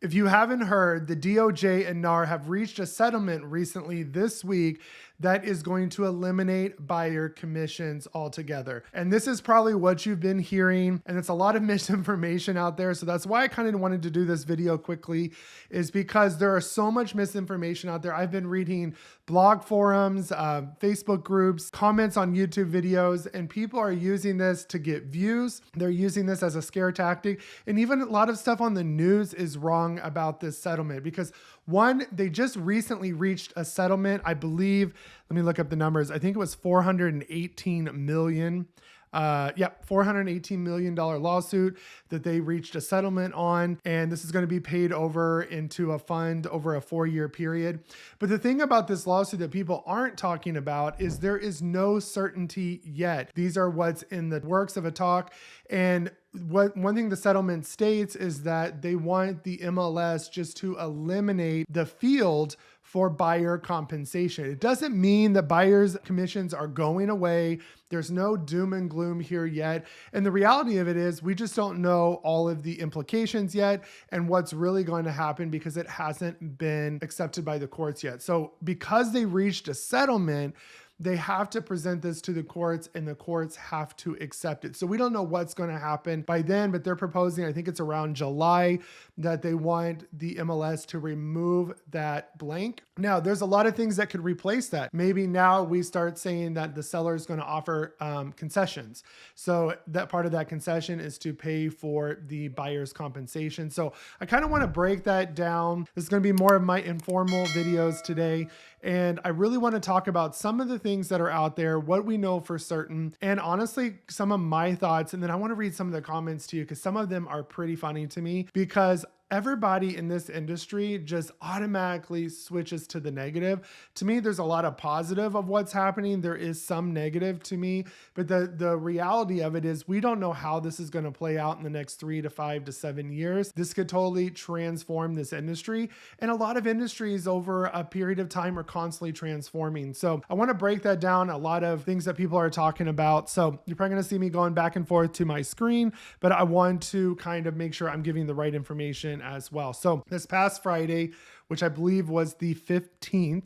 If you haven't heard, the DOJ and NAR have reached a settlement recently this week that is going to eliminate buyer commissions altogether. And this is probably what you've been hearing, and it's a lot of misinformation out there. So that's why I kind of wanted to do this video quickly, is because there are so much misinformation out there. I've been reading blog forums, Facebook groups, comments on YouTube videos, and people are using this to get views. They're using this as a scare tactic. And even a lot of stuff on the news is wrong about this settlement because one, they just recently reached a settlement, I believe. Let me look up the numbers. I think it was $418 million. $418 million lawsuit that they reached a settlement on. And this is going to be paid over into a fund over a 4-year period. But the thing about this lawsuit that people aren't talking about is there is no certainty yet. These are what's in the works of a talk. And one thing the settlement states is that they want the MLS just to eliminate the field for buyer compensation. It doesn't mean that buyers' commissions are going away. There's no doom and gloom here yet. And the reality of it is we just don't know all of the implications yet and what's really going to happen because it hasn't been accepted by the courts yet. So because they reached a settlement, they have to present this to the courts and the courts have to accept it. So we don't know what's going to happen by then, but they're proposing, I think it's around July, that they want the MLS to remove that blank. Now, there's a lot of things that could replace that. Maybe now we start saying that the seller is going to offer concessions. So that part of that concession is to pay for the buyer's compensation. So I kind of want to break that down. This is going to be more of my informal videos today. And I really want to talk about some of the things that are out there, what we know for certain, and honestly, some of my thoughts. And then I want to read some of the comments to you because some of them are pretty funny to me because everybody in this industry just automatically switches to the negative. To me, there's a lot of positive of what's happening. There is some negative to me, but the reality of it is we don't know how this is going to play out in the next 3 to 5 to 7 years. This could totally transform this industry. And a lot of industries over a period of time are constantly transforming. So I want to break that down, a lot of things that people are talking about. So you're probably going to see me going back and forth to my screen, but I want to kind of make sure I'm giving the right information as well. So this past Friday, which I believe was the 15th,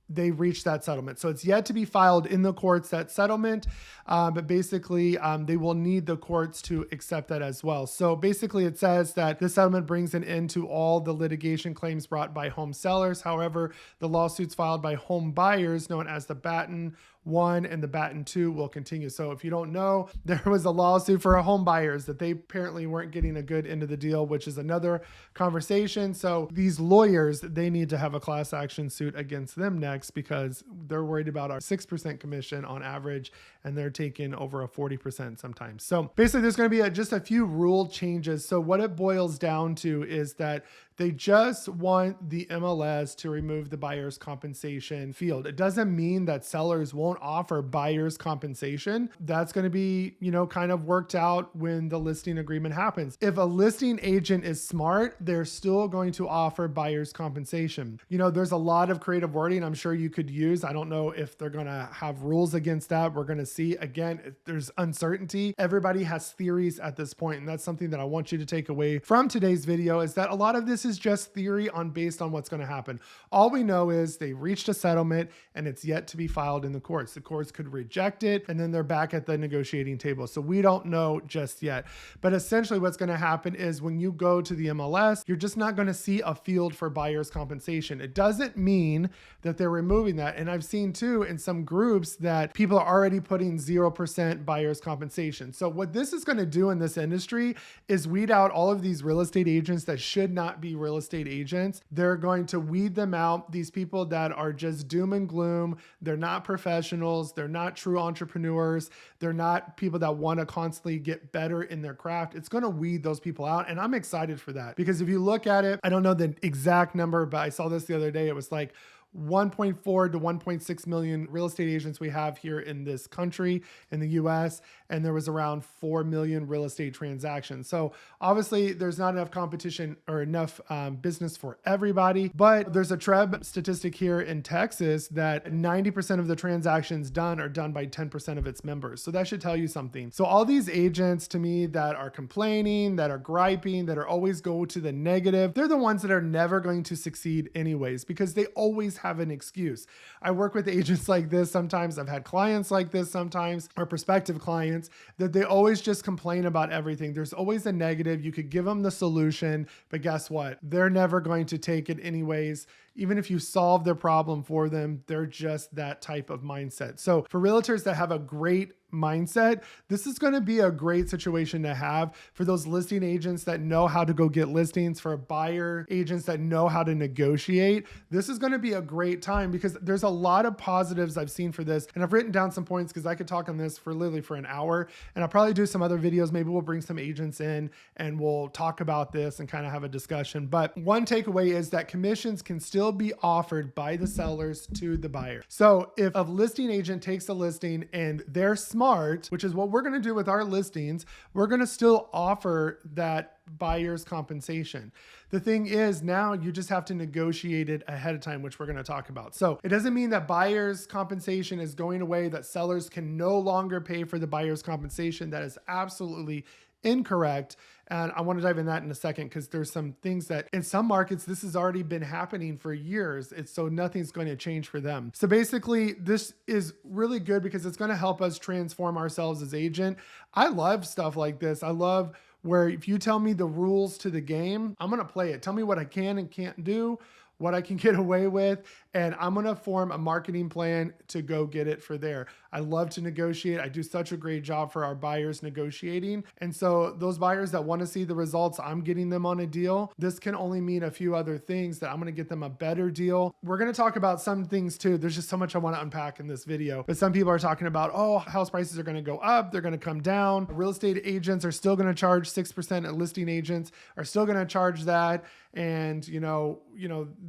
they reached that settlement. So it's yet to be filed in the courts, that settlement, but basically they will need the courts to accept that as well. So basically it says that the settlement brings an end to all the litigation claims brought by home sellers. However, the lawsuits filed by home buyers, known as the Batten 1 and the Batten 2, will continue. So if you don't know, there was a lawsuit for home buyers that they apparently weren't getting a good end of the deal, which is another conversation. So these lawyers, they need to have a class action suit against them next because they're worried about our 6% commission on average, and they're taking over a 40% sometimes. So basically there's going to be just a few rule changes. So what it boils down to is that they just want the MLS to remove the buyer's compensation field. It doesn't mean that sellers won't offer buyer's compensation. That's going to be, kind of worked out when the listing agreement happens. If a listing agent is smart, they're still going to offer buyer's compensation. There's a lot of creative wording I'm sure you could use. I don't know if they're going to have rules against that. We're going to see. Again, there's uncertainty. Everybody has theories at this point, and that's something that I want you to take away from today's video is that a lot of this is just theory based on what's going to happen. All we know is they reached a settlement and it's yet to be filed in the courts. The courts could reject it and then they're back at the negotiating table. So we don't know just yet. But essentially what's going to happen is when you go to the MLS, you're just not going to see a field for buyer's compensation. It doesn't mean that they're removing that. And I've seen too in some groups that people are already putting 0% buyer's compensation. So what this is going to do in this industry is weed out all of these real estate agents that should not be real estate agents. They're going to weed them out. These people that are just doom and gloom. They're not professionals. They're not true entrepreneurs. They're not people that want to constantly get better in their craft. It's going to weed those people out. And I'm excited for that because if you look at it, I don't know the exact number, but I saw this the other day. It was like 1.4 to 1.6 million real estate agents we have here in this country, in the US, and there was around 4 million real estate transactions. So obviously there's not enough competition or enough business for everybody, but there's a TREB statistic here in Texas that 90% of the transactions done are done by 10% of its members. So that should tell you something. So all these agents to me that are complaining, that are griping, that are always go to the negative, they're the ones that are never going to succeed anyways, because they always have an excuse. I work with agents like this sometimes. I've had clients like this sometimes, or prospective clients, that they always just complain about everything. There's always a negative. You could give them the solution, but guess what? They're never going to take it anyways. Even if you solve their problem for them, they're just that type of mindset. So for realtors that have a great mindset, this is going to be a great situation to have. For those listing agents that know how to go get listings, for buyer agents that know how to negotiate, this is going to be a great time, because there's a lot of positives I've seen for this. And I've written down some points because I could talk on this for literally for an hour, and I'll probably do some other videos. Maybe we'll bring some agents in and we'll talk about this and kind of have a discussion. But one takeaway is that commissions can still be offered by the sellers to the buyer. So if a listing agent takes a listing and they're smart, which is what we're going to do with our listings, we're going to still offer that buyer's compensation. The thing is, now you just have to negotiate it ahead of time, which we're going to talk about. So it doesn't mean that buyer's compensation is going away, that sellers can no longer pay for the buyer's compensation. That is absolutely incorrect. And I want to dive in that in a second, because there's some things that in some markets, this has already been happening for years. So nothing's going to change for them. So basically this is really good because it's going to help us transform ourselves as agent. I love stuff like this. I love where if you tell me the rules to the game, I'm going to play it. Tell me what I can and can't do, what I can get away with, and I'm going to form a marketing plan to go get it for there. I love to negotiate. I do such a great job for our buyers negotiating. And so those buyers that want to see the results, I'm getting them on a deal. This can only mean a few other things, that I'm going to get them a better deal. We're going to talk about some things too. There's just so much I want to unpack in this video, but some people are talking about, oh, house prices are going to go up. They're going to come down. Real estate agents are still going to charge 6%, and listing agents are still going to charge that. And,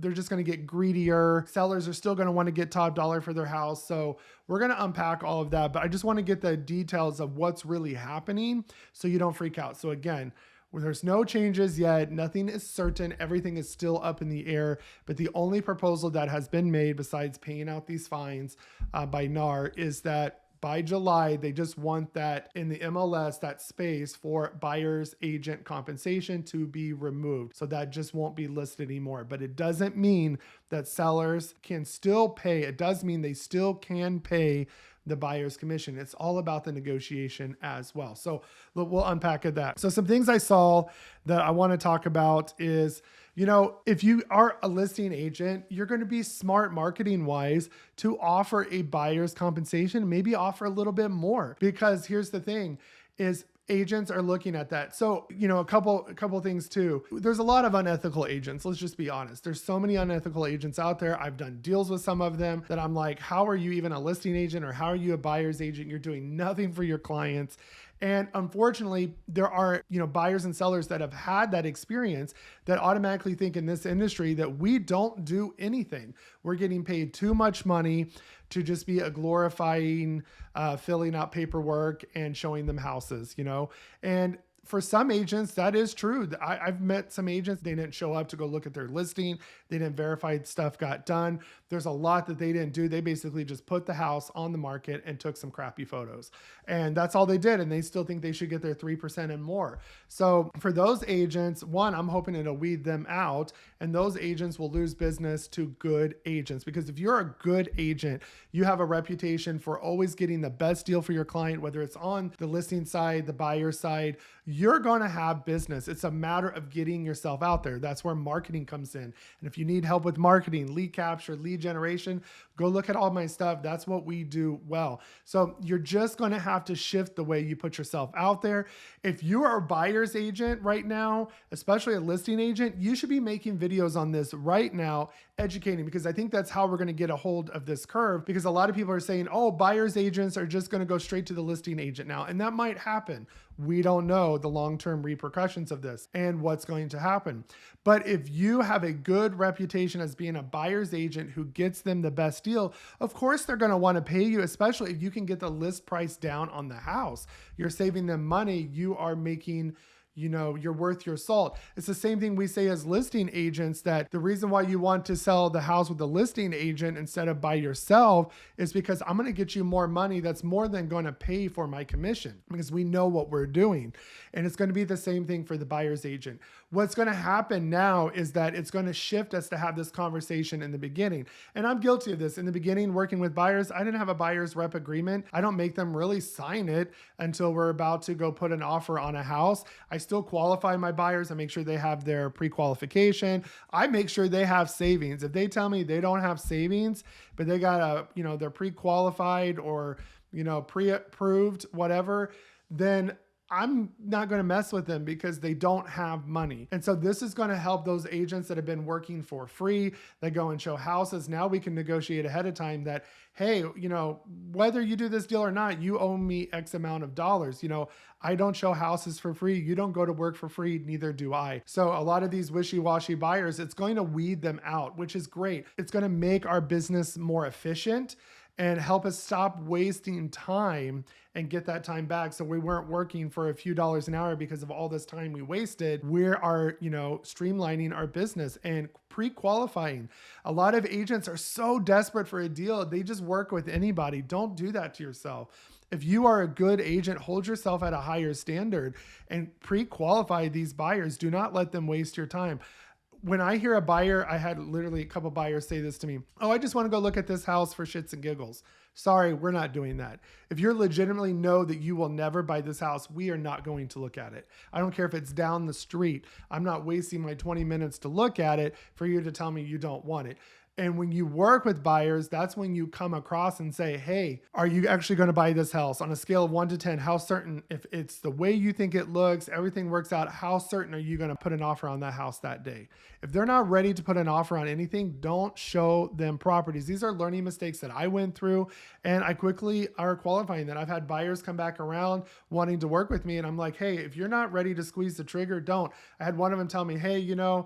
they're just going to get greedier. Sellers are still going to want to get top dollar for their house. So we're going to unpack all of that, but I just want to get the details of what's really happening so you don't freak out. So again, there's no changes yet. Nothing is certain. Everything is still up in the air. But the only proposal that has been made, besides paying out these fines by NAR, is that by July, they just want that in the MLS, that space for buyer's agent compensation to be removed. So that just won't be listed anymore. But it doesn't mean that sellers can still pay. It does mean they still can pay the buyer's commission. It's all about the negotiation as well. So we'll unpack that. So some things I saw that I want to talk about is, if you are a listing agent, you're going to be smart marketing wise to offer a buyer's compensation, maybe offer a little bit more, because here's the thing is, agents are looking at that. So, a couple things too. There's a lot of unethical agents. Let's just be honest. There's so many unethical agents out there. I've done deals with some of them that I'm like, how are you even a listing agent, or how are you a buyer's agent? You're doing nothing for your clients. And unfortunately, there are, buyers and sellers that have had that experience that automatically think in this industry that we don't do anything. We're getting paid too much money to just be a glorifying, filling out paperwork and showing them houses, and for some agents, that is true. I've met some agents, they didn't show up to go look at their listing. They didn't verify stuff got done. There's a lot that they didn't do. They basically just put the house on the market and took some crappy photos. And that's all they did. And they still think they should get their 3% and more. So for those agents, one, I'm hoping it'll weed them out, and those agents will lose business to good agents. Because if you're a good agent, you have a reputation for always getting the best deal for your client, whether it's on the listing side, the buyer side, you're going to have business. It's a matter of getting yourself out there. That's where marketing comes in. And if you need help with marketing, lead capture, lead generation, go look at all my stuff. That's what we do well. So you're just going to have to shift the way you put yourself out there. If you are a buyer's agent right now, especially a listing agent, you should be making videos on this right now, educating, because I think that's how we're going to get a hold of this curve. Because a lot of people are saying, oh, buyer's agents are just going to go straight to the listing agent now. And that might happen. We don't know the long-term repercussions of this and what's going to happen. But if you have a good reputation as being a buyer's agent who gets them the best deal, of course they're going to want to pay you, especially if you can get the list price down on the house. You're saving them money. You are making, you're worth your salt. It's the same thing we say as listing agents, that the reason why you want to sell the house with a listing agent instead of by yourself is because I'm going to get you more money that's more than going to pay for my commission, because we know what we're doing. And it's going to be the same thing for the buyer's agent. What's going to happen now is that it's going to shift us to have this conversation in the beginning. And I'm guilty of this. In the beginning, working with buyers, I didn't have a buyer's rep agreement. I don't make them really sign it until we're about to go put an offer on a house. I still qualify my buyers. I make sure they have their pre-qualification. I make sure they have savings. If they tell me they don't have savings, but they got they're pre-qualified or, pre-approved, whatever, then I'm not going to mess with them because they don't have money. And so this is going to help those agents that have been working for free, that go and show houses. Now we can negotiate ahead of time that, hey, whether you do this deal or not, you owe me X amount of dollars. I don't show houses for free. You don't go to work for free. Neither do I. So a lot of these wishy-washy buyers, it's going to weed them out, which is great. It's going to make our business more efficient and help us stop wasting time and get that time back. So we weren't working for a few dollars an hour because of all this time we wasted. We are, streamlining our business and pre-qualifying. A lot of agents are so desperate for a deal, they just work with anybody. Don't do that to yourself. If you are a good agent, hold yourself at a higher standard and pre-qualify these buyers. Do not let them waste your time. When I hear a buyer, I had literally a couple buyers say this to me. Oh, I just want to go look at this house for shits and giggles. Sorry, we're not doing that. If you legitimately know that you will never buy this house, we are not going to look at it. I don't care if it's down the street. I'm not wasting my 20 minutes to look at it for you to tell me you don't want it. And when you work with buyers, that's when you come across and say, hey, are you actually going to buy this house? On a scale of 1 to 10, how certain, if it's the way you think it looks, everything works out, how certain are you going to put an offer on that house that day? If they're not ready to put an offer on anything, don't show them properties. These are learning mistakes that I went through, and I quickly are qualifying that. I've had buyers come back around wanting to work with me, and I'm like, hey, if you're not ready to squeeze the trigger, don't. I had one of them tell me, hey,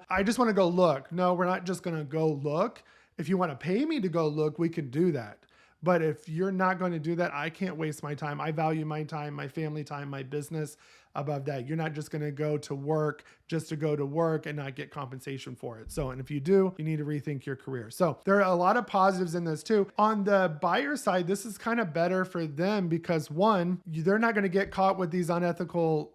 I just want to go look. No, we're not just going to go look. If you want to pay me to go look, we can do that. But if you're not going to do that, I can't waste my time. I value my time, my family time, my business above that. You're not just going to go to work just to go to work and not get compensation for it. So, and if you do, you need to rethink your career. So there are a lot of positives in this too. On the buyer side, this is kind of better for them because one, they're not going to get caught with these unethical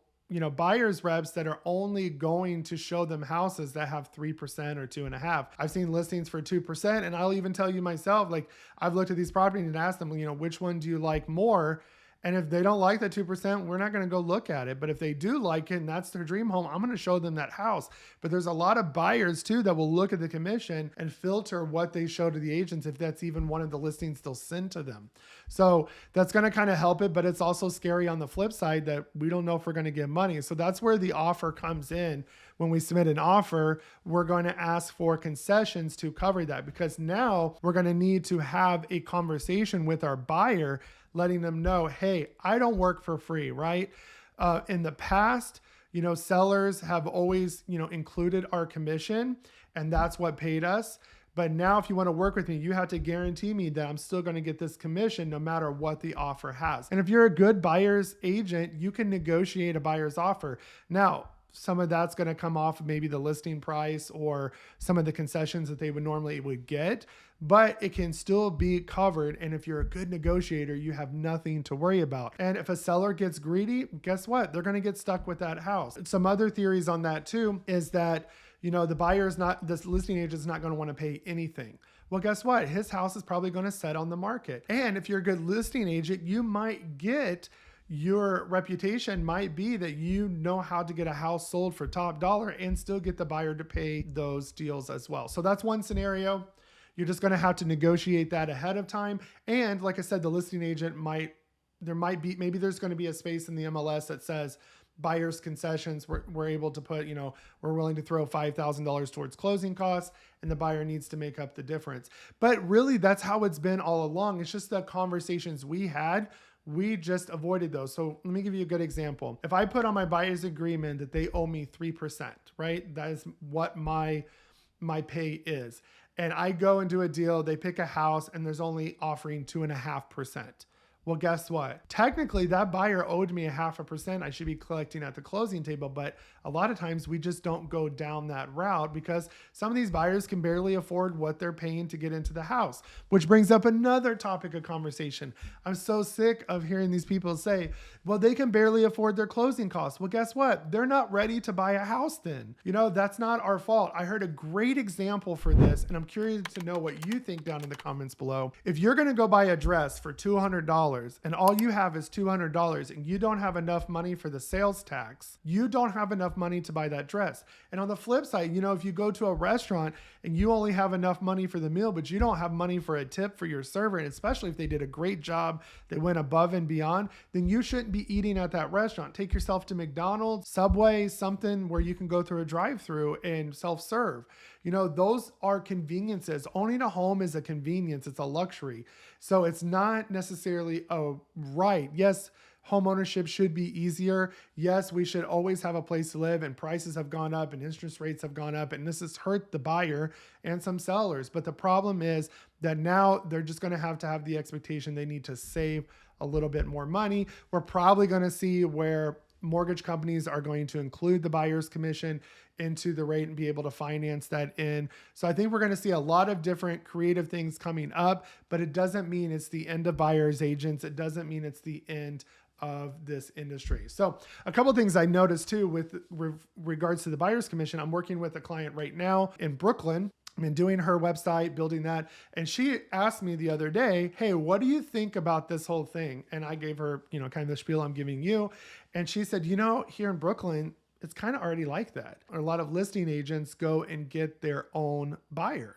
buyers reps that are only going to show them houses that have 3% or 2.5%. I've seen listings for 2%. And I'll even tell you myself, like I've looked at these properties and asked them, which one do you like more? And if they don't like the 2%, we're not going to go look at it. But if they do like it and that's their dream home, I'm going to show them that house. But there's a lot of buyers too that will look at the commission and filter what they show to the agents if that's even one of the listings they'll send to them. So that's going to kind of help it, but it's also scary on the flip side that we don't know if we're going to get money. So that's where the offer comes in. When we submit an offer, we're going to ask for concessions to cover that, because now we're going to need to have a conversation with our buyer, letting them know, hey, I don't work for free, right? In the past, sellers have always, included our commission, and that's what paid us. But now if you want to work with me, you have to guarantee me that I'm still going to get this commission no matter what the offer has. And if you're a good buyer's agent, you can negotiate a buyer's offer. Now, some of that's going to come off maybe the listing price or some of the concessions that they would normally get, but it can still be covered. And if you're a good negotiator, you have nothing to worry about. And if a seller gets greedy, guess what? They're going to get stuck with that house. Some other theories on that too is that, this listing agent is not going to want to pay anything. Well, guess what? His house is probably going to set on the market. And if you're a good listing agent, your reputation might be that you know how to get a house sold for top dollar and still get the buyer to pay those deals as well. So that's one scenario. You're just going to have to negotiate that ahead of time. And like I said, the listing agent maybe there's going to be a space in the MLS that says buyer's concessions. We're able to put, we're willing to throw $5,000 towards closing costs, and the buyer needs to make up the difference. But really, that's how it's been all along. It's just the conversations we had We just avoided those. So let me give you a good example. If I put on my buyer's agreement that they owe me 3%, right? That is what my pay is. And I go and do a deal, they pick a house and there's only offering 2.5%. Well, guess what? Technically, that buyer owed me 0.5%. I should be collecting at the closing table, but a lot of times we just don't go down that route because some of these buyers can barely afford what they're paying to get into the house, which brings up another topic of conversation. I'm so sick of hearing these people say, well, they can barely afford their closing costs. Well, guess what? They're not ready to buy a house then. That's not our fault. I heard a great example for this, and I'm curious to know what you think down in the comments below. If you're going to go buy a dress for $200, and all you have is $200 and you don't have enough money for the sales tax, you don't have enough money to buy that dress. And on the flip side, if you go to a restaurant and you only have enough money for the meal, but you don't have money for a tip for your server, and especially if they did a great job, they went above and beyond, then you shouldn't be eating at that restaurant. Take yourself to McDonald's, Subway, something where you can go through a drive-through and self-serve. Those are conveniences. Owning a home is a convenience. It's a luxury. So it's not necessarily a right. Yes, home ownership should be easier. Yes, we should always have a place to live, and prices have gone up and interest rates have gone up, and this has hurt the buyer and some sellers. But the problem is that now they're just going to have the expectation they need to save a little bit more money. We're probably going to see where mortgage companies are going to include the buyer's commission into the rate and be able to finance that in. So I think we're going to see a lot of different creative things coming up, but it doesn't mean it's the end of buyer's agents. It doesn't mean it's the end of this industry. So a couple of things I noticed too with regards to the buyer's commission. I'm working with a client right now in Brooklyn. I've been doing her website, building that. And she asked me the other day, hey, what do you think about this whole thing? And I gave her, kind of the spiel I'm giving you. And she said, here in Brooklyn, it's kind of already like that. A lot of listing agents go and get their own buyer.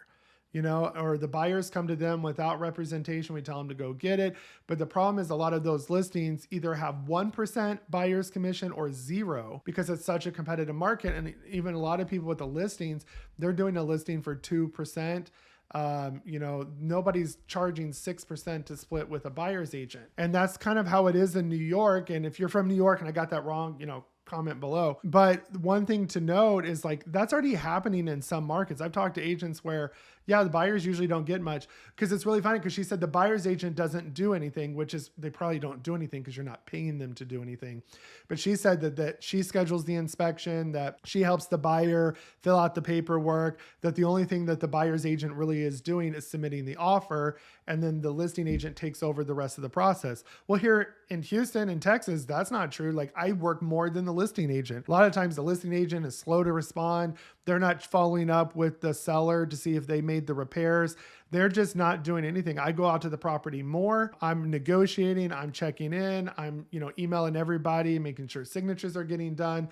Or the buyers come to them without representation. We tell them to go get it. But the problem is a lot of those listings either have 1% buyer's commission or 0 because it's such a competitive market. And even a lot of people with the listings, they're doing a listing for 2%. Nobody's charging 6% to split with a buyer's agent. And that's kind of how it is in New York. And if you're from New York and I got that wrong, comment below. But one thing to note is that's already happening in some markets. I've talked to agents where, the buyers usually don't get much, because it's really funny because she said the buyer's agent doesn't do anything, which is they probably don't do anything because you're not paying them to do anything. But she said that she schedules the inspection, that she helps the buyer fill out the paperwork, that the only thing that the buyer's agent really is doing is submitting the offer, and then the listing agent takes over the rest of the process. Well, here in Houston and Texas, that's not true. I work more than the listing agent. A lot of times the listing agent is slow to respond. They're not following up with the seller to see if they made the repairs. They're just not doing anything. I go out to the property more. I'm negotiating. I'm checking in. I'm, emailing everybody, making sure signatures are getting done.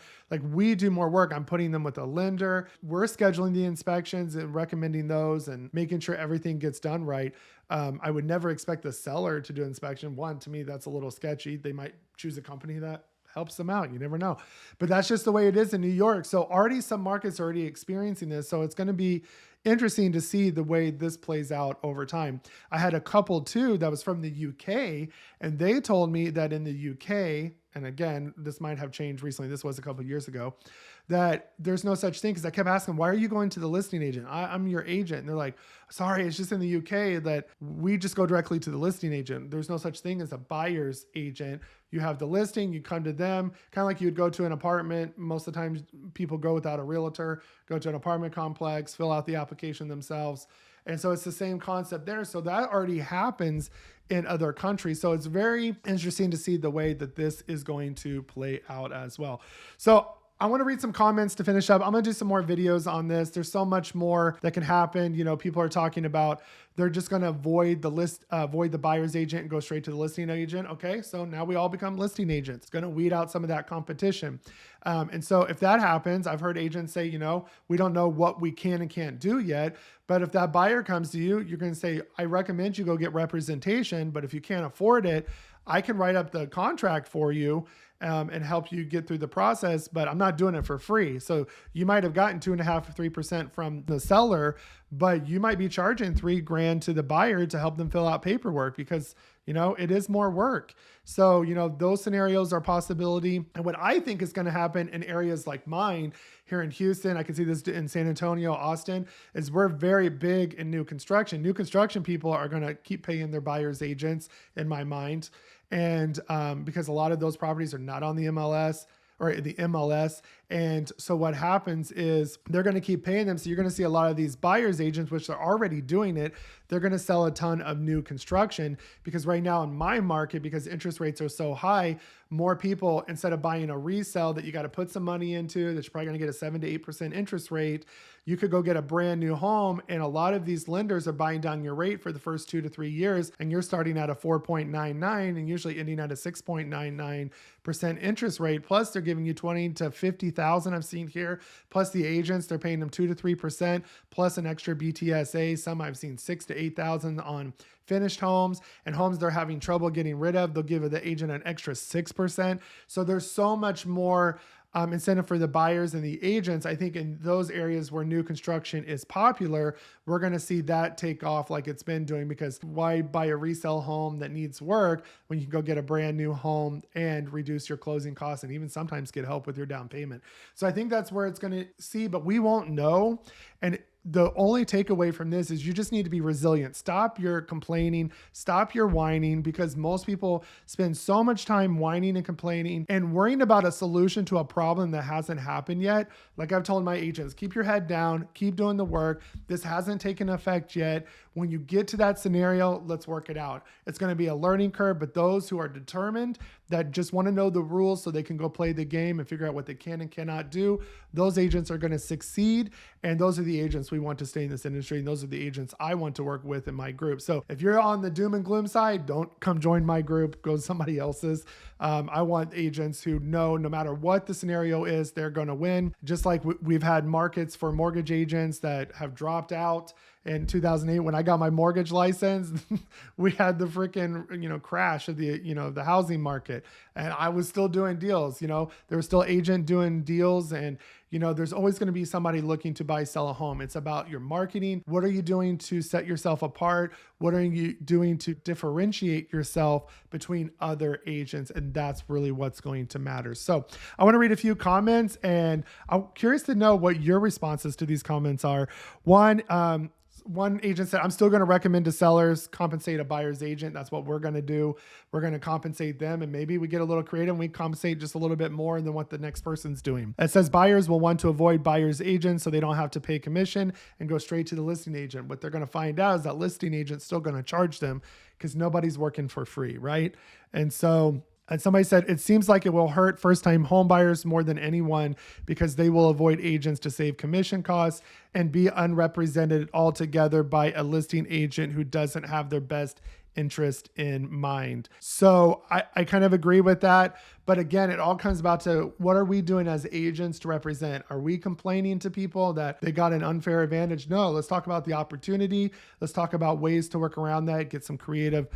We do more work. I'm putting them with a lender. We're scheduling the inspections and recommending those and making sure everything gets done right. I would never expect the seller to do inspection. One, to me, that's a little sketchy. They might choose a company that helps them out. You never know. But that's just the way it is in New York. So already some markets are already experiencing this. So it's going to be interesting to see the way this plays out over time. I had a couple too that was from the UK, and they told me that in the UK, and again, this might have changed recently, this was a couple of years ago, that there's no such thing. Because I kept asking, why are you going to the listing agent? I'm your agent. And they're like, sorry, it's just in the UK that we just go directly to the listing agent. There's no such thing as a buyer's agent. You have the listing, you come to them, kind of like you would go to an apartment. Most of the time people go without a realtor, go to an apartment complex, fill out the application themselves. And so it's the same concept there. So that already happens in other countries. So it's very interesting to see the way that this is going to play out as well. So I want to read some comments to finish up. I'm going to do some more videos on this. There's so much more that can happen. People are talking about they're just going to avoid the buyer's agent and go straight to the listing agent. Okay, so now we all become listing agents. It's going to weed out some of that competition. And so if that happens, I've heard agents say, we don't know what we can and can't do yet. But if that buyer comes to you, you're going to say, I recommend you go get representation. But if you can't afford it, I can write up the contract for you and help you get through the process, but I'm not doing it for free. So you might have gotten 2.5 or 3% from the seller, but you might be charging $3,000 to the buyer to help them fill out paperwork because, it is more work. So, those scenarios are a possibility. And what I think is going to happen in areas like mine here in Houston, I can see this in San Antonio, Austin, is we're very big in new construction. New construction people are going to keep paying their buyer's agents, in my mind. And because a lot of those properties are not on the MLS or the MLS. And so what happens is they're going to keep paying them. So you're going to see a lot of these buyer's agents, which are already doing it. They're going to sell a ton of new construction, because right now in my market, because interest rates are so high, more people, instead of buying a resale that you got to put some money into, that you're probably going to get a 7 to 8% interest rate, you could go get a brand new home. And a lot of these lenders are buying down your rate for the first 2 to 3 years. And you're starting at a 4.99 and usually ending at a 6.99% interest rate. Plus they're giving you 20 to 50,000 I've seen here. Plus the agents, they're paying them 2 to 3% plus an extra BTSA. Some I've seen 6 to 8,000 on finished homes, and homes they're having trouble getting rid of, they'll give the agent an extra 6%. So there's so much more incentive for the buyers and the agents. I think in those areas where new construction is popular, we're going to see that take off like it's been doing, because why buy a resale home that needs work when you can go get a brand new home and reduce your closing costs and even sometimes get help with your down payment. So I think that's where it's going to see, but we won't know. And the only takeaway from this is you just need to be resilient. Stop your complaining, stop your whining, because most people spend so much time whining and complaining and worrying about a solution to a problem that hasn't happened yet. Like I've told my agents, keep your head down, keep doing the work. This hasn't taken effect yet. When you get to that scenario, let's work it out. It's going to be a learning curve, but those who are determined, that just want to know the rules so they can go play the game and figure out what they can and cannot do, those agents are going to succeed. And those are the agents we want to stay in this industry. And those are the agents I want to work with in my group. So if you're on the doom and gloom side, don't come join my group, go to somebody else's. I want agents who know no matter what the scenario is, they're going to win. Just like we've had markets for mortgage agents that have dropped out. In 2008, when I got my mortgage license, we had the freaking, crash of the housing market, and I was still doing deals. There was still agent doing deals, and there's always going to be somebody looking to sell a home. It's about your marketing. What are you doing to set yourself apart? What are you doing to differentiate yourself between other agents? And that's really what's going to matter. So I want to read a few comments, and I'm curious to know what your responses to these comments are. One agent said, I'm still going to recommend to sellers compensate a buyer's agent. That's what we're going to do. We're going to compensate them, and maybe we get a little creative and we compensate just a little bit more than what the next person's doing. It says buyers will want to avoid buyer's agents so they don't have to pay commission and go straight to the listing agent. What they're going to find out is that listing agent's still going to charge them because nobody's working for free, right? And somebody said, it seems like it will hurt first-time home buyers more than anyone because they will avoid agents to save commission costs and be unrepresented altogether by a listing agent who doesn't have their best interest in mind. So I kind of agree with that. But again, it all comes back to what are we doing as agents to represent? Are we complaining to people that they got an unfair advantage? No, let's talk about the opportunity. Let's talk about ways to work around that, get some creative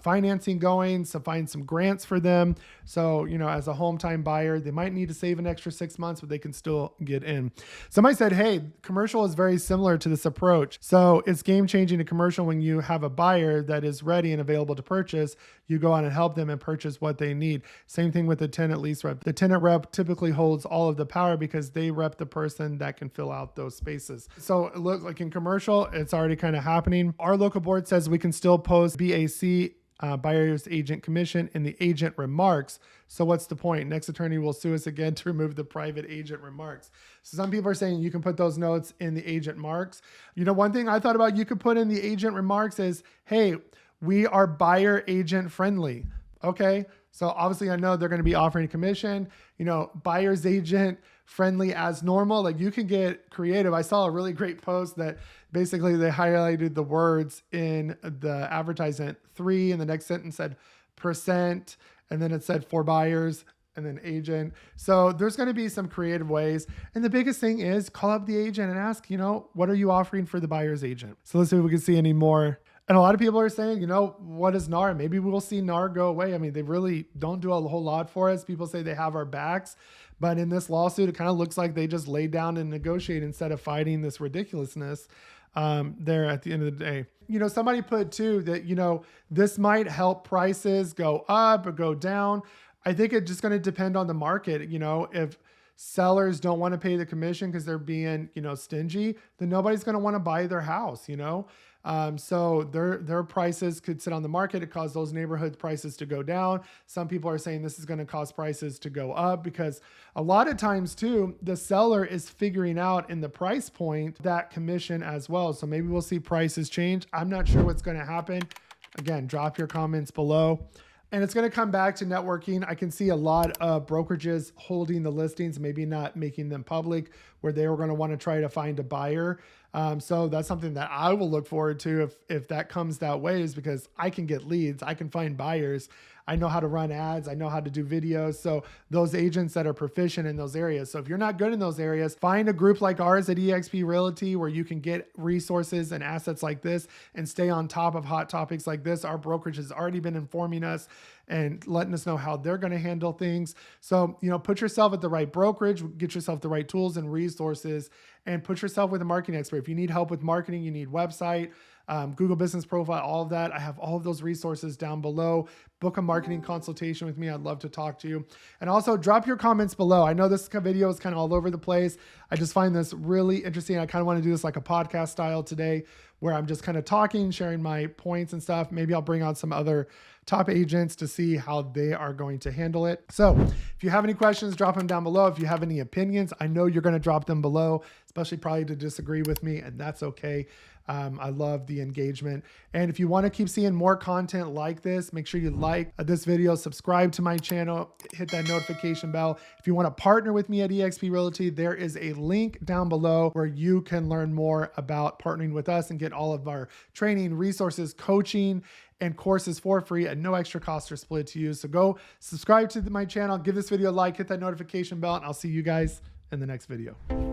financing going, so find some grants for them. So, as a home time buyer, they might need to save an extra 6 months, but they can still get in. Somebody said, hey, commercial is very similar to this approach. So it's game changing to commercial when you have a buyer that is ready and available to purchase. You go on and help them and purchase what they need. Same thing with the tenant lease rep. The tenant rep typically holds all of the power because they rep the person that can fill out those spaces. So it looks like in commercial, it's already kind of happening. Our local board says we can still post BAC, buyer's agent commission, in the agent remarks. So what's the point? Next attorney will sue us again to remove the private agent remarks. So some people are saying you can put those notes in the agent marks. One thing I thought about you could put in the agent remarks is, hey, we are buyer agent friendly. Okay. So obviously I know they're going to be offering commission, buyer's agent friendly as normal. Like you can get creative. I saw a really great post that basically they highlighted the words in the advertisement 3, and the next sentence said %, and then it said for buyers and then agent. So there's going to be some creative ways. And the biggest thing is call up the agent and ask, what are you offering for the buyer's agent? So let's see if we can see any more And a lot of people are saying, you know, what is NAR? Maybe we'll see NAR go away. I mean, they really don't do a whole lot for us. People say they have our backs, but in this lawsuit, it kind of looks like they just laid down and negotiate instead of fighting this ridiculousness there at the end of the day. You know, somebody put too that, you know, this might help prices go up or go down. I think it's just going to depend on the market. You know, if sellers don't want to pay the commission because they're being, you know, stingy, then nobody's going to want to buy their house, you know? So their prices could sit on the market. It cause those neighborhood prices to go down. Some people are saying this is going to cause prices to go up because a lot of times too, the seller is figuring out in the price point that commission as well. So maybe we'll see prices change. I'm not sure what's going to happen. Again, drop your comments below. And it's going to come back to networking. I can see a lot of brokerages holding the listings, maybe not making them public, where they were going to want to try to find a buyer. So that's something that I will look forward to if that comes that way, is because I can get leads, I can find buyers. I know how to run ads. I know how to do videos. So those agents that are proficient in those areas. So if you're not good in those areas, find a group like ours at eXp Realty where you can get resources and assets like this and stay on top of hot topics like this. Our brokerage has already been informing us and letting us know how they're going to handle things. So, you know, put yourself at the right brokerage, get yourself the right tools and resources, and put yourself with a marketing expert. If you need help with marketing, you need website, Google Business Profile, all of that. I have all of those resources down below. Book a marketing consultation with me. I'd love to talk to you. And also drop your comments below. I know this video is kind of all over the place. I just find this really interesting. I kind of want to do this like a podcast style today, where I'm just kind of talking, sharing my points and stuff. Maybe I'll bring on some other top agents to see how they are going to handle it. So if you have any questions, drop them down below. If you have any opinions, I know you're going to drop them below, especially probably to disagree with me, and that's okay. I love the engagement. And if you want to keep seeing more content like this, make sure you like this video, subscribe to my channel, hit that notification bell. If you want to partner with me at eXp Realty, there is a link down below where you can learn more about partnering with us and get all of our training, resources, coaching, and courses for free at no extra cost or split to you. So go subscribe to my channel, give this video a like, hit that notification bell, and I'll see you guys in the next video.